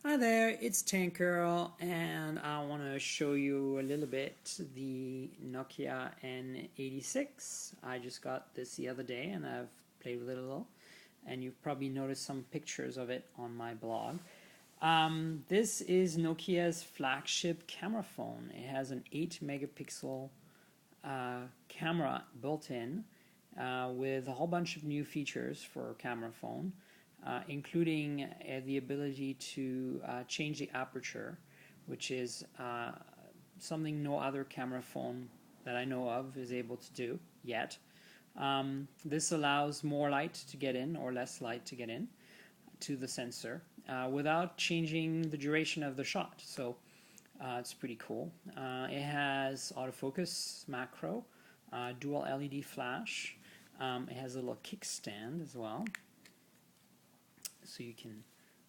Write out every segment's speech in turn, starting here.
Hi there, it's Tankerl, and I want to show you a little bit the Nokia N86. I just got this the other day and I've played with it a little, and you've probably noticed some pictures of it on my blog. This is Nokia's flagship camera phone. It has an 8 megapixel camera built in with a whole bunch of new features for a camera phone. Including the ability to change the aperture, which is something no other camera phone that I know of is able to do yet. This allows more light to get in or less light to get in to the sensor without changing the duration of the shot. So it's pretty cool. It has autofocus macro, dual LED flash. It has a little kickstand as well, so you can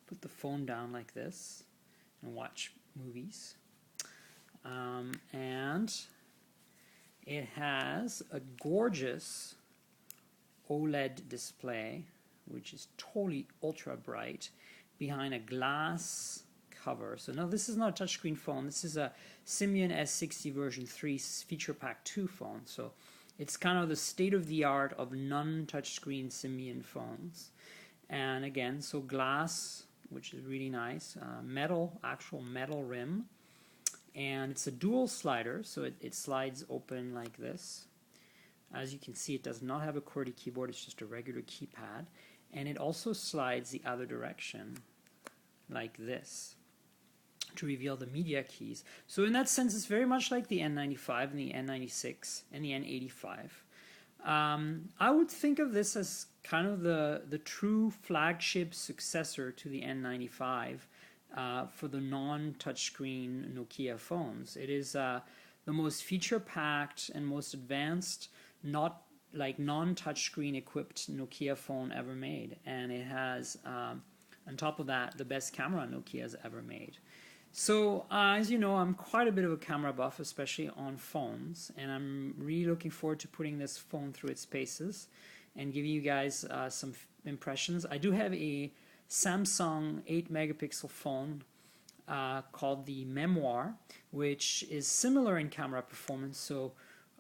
put the phone down like this and watch movies. And it has a gorgeous OLED display, which is totally ultra bright, behind a glass cover. So now this is not a touchscreen phone. This is a Symbian S60 version 3 feature pack 2 phone. So it's kind of the state-of-the-art of non-touchscreen Symbian phones. And again, so glass, which is really nice, actual metal rim, and it's a dual slider, so it slides open like this. As you can see, it does not have a QWERTY keyboard, it's just a regular keypad, and it also slides the other direction like this to reveal the media keys. So in that sense, it's very much like the N95 and the N96 and the N85. I would think of this as kind of the true flagship successor to the N95 for the non-touchscreen Nokia phones. It is the most feature-packed and most advanced, non-touchscreen equipped Nokia phone ever made, and it has, on top of that, the best camera Nokia's ever made. So, as you know, I'm quite a bit of a camera buff, especially on phones, and I'm really looking forward to putting this phone through its paces and giving you guys some impressions. I do have a Samsung 8 megapixel phone called the Memoir, which is similar in camera performance, so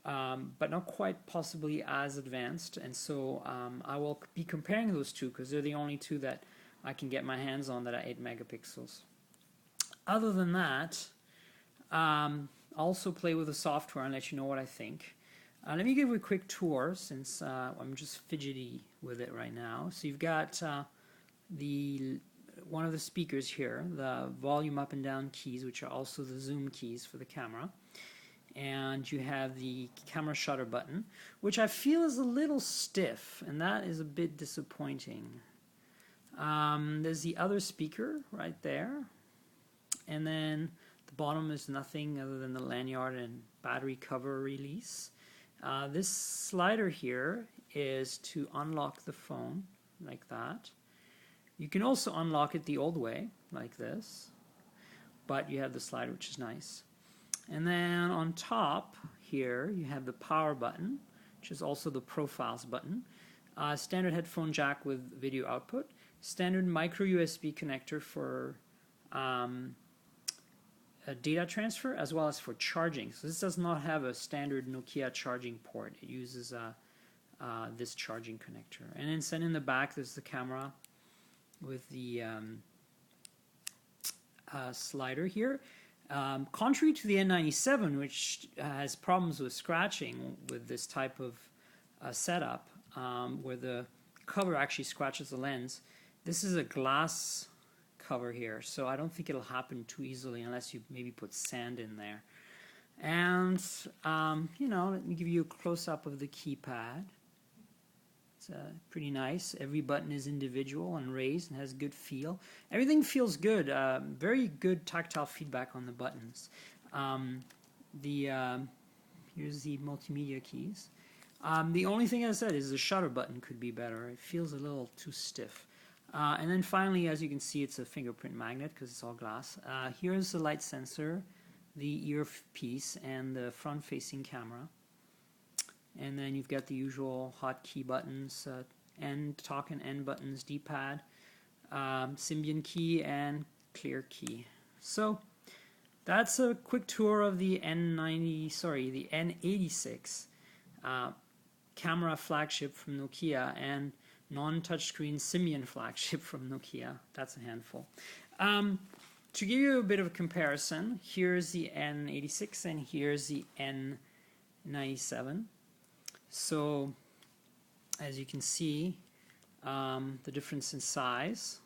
but not quite possibly as advanced, and so I will be comparing those two because they're the only two that I can get my hands on that are 8 megapixels. Other than that, I'll also play with the software and let you know what I think. Let me give you a quick tour since I'm just fidgety with it right now. So you've got one of the speakers here, the volume up and down keys, which are also the zoom keys for the camera. And you have the camera shutter button, which I feel is a little stiff, and that is a bit disappointing. There's the other speaker right there. And then the bottom is nothing other than the lanyard and battery cover release. This slider here is to unlock the phone like that. You can also unlock it the old way like this, but you have the slider, which is nice. And then on top here you have the power button, which is also the profiles button. Standard headphone jack with video output. Standard micro USB connector for data transfer as well as for charging. So this does not have a standard Nokia charging port. It uses this charging connector. And then in the back there's the camera with the slider here. Contrary to the N97, which has problems with scratching with this type of setup, where the cover actually scratches the lens, this is a glass cover here, so I don't think it'll happen too easily unless you maybe put sand in there. And let me give you a close-up of the keypad. It's pretty nice. Every button is individual and raised and has good feel. Everything feels good. Very good tactile feedback on the buttons. Here's the multimedia keys. The only thing I said is the shutter button could be better. It feels a little too stiff. And then finally, as you can see, it's a fingerprint magnet because it's all glass. Here's the light sensor, the earpiece, and the front-facing camera. And then you've got the usual hotkey buttons, talk and end buttons, D-pad, Symbian key, and clear key. So that's a quick tour of the N86 camera flagship from Nokia and non-touchscreen Symbian flagship from Nokia. That's a handful. To give you a bit of a comparison, here's the N86 and here's the N97. So as you can see, the difference in size.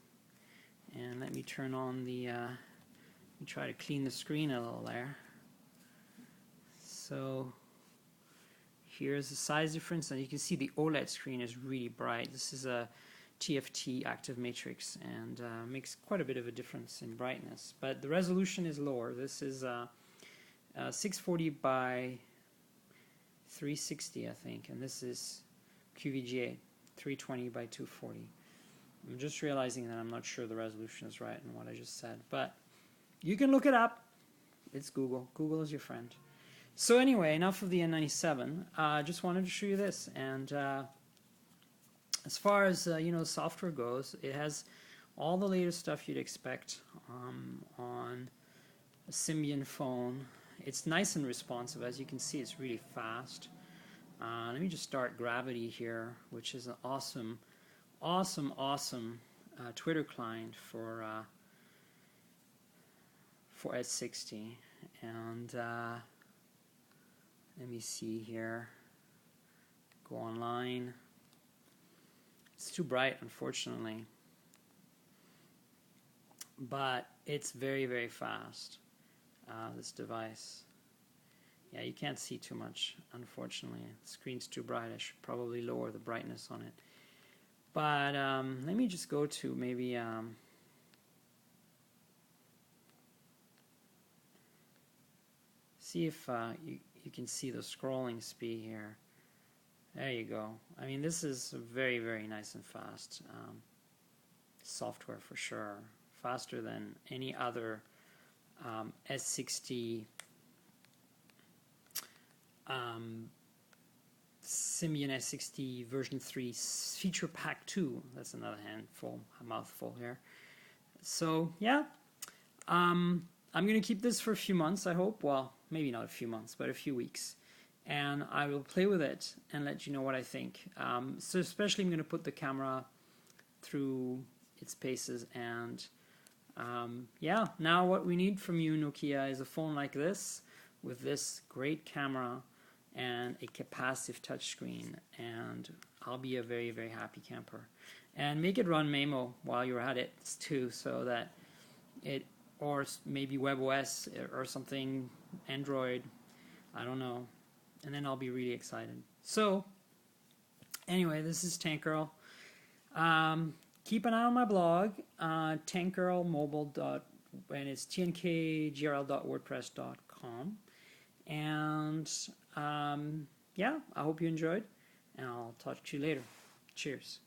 And let me turn on the, let me try to clean the screen a little there. So here's the size difference, and you can see the OLED screen is really bright. This is a TFT active matrix and makes quite a bit of a difference in brightness. But the resolution is lower. This is 640 by 360, I think, and this is QVGA 320 by 240. I'm just realizing that I'm not sure the resolution is right in what I just said, but you can look it up. It's Google. Google is your friend. So anyway, enough of the N97. I just wanted to show you this. And as far as you know, software goes, it has all the latest stuff you'd expect on a Symbian phone. It's nice and responsive. As you can see, it's really fast. Let me just start Gravity here, which is an awesome Twitter client for S60. And let me see here. Go online. It's too bright, unfortunately, but it's very, very fast, this device. Yeah, you can't see too much, unfortunately. The screen's too bright. I should probably lower the brightness on it. But let me just go to maybe see if you can see the scrolling speed here. There you go. I mean, this is very, very nice and fast software for sure. Faster than any other S60 Symbian S60 version 3 feature pack 2. That's another handful, a mouthful here. So yeah, I'm going to keep this for a few months, I hope. Well, maybe not a few months, but a few weeks. And I will play with it and let you know what I think. So especially I'm going to put the camera through its paces. And yeah, now what we need from you, Nokia, is a phone like this with this great camera and a capacitive touchscreen, and I'll be a very, very happy camper. And make it run Maemo while you're at it too, so that it, or maybe WebOS or something, Android, I don't know, and then I'll be really excited. So anyway, this is Tank Girl. Keep an eye on my blog, tankgirlmobile. And it's tnkgrl.wordpress.com. And yeah, I hope you enjoyed, and I'll talk to you later. Cheers.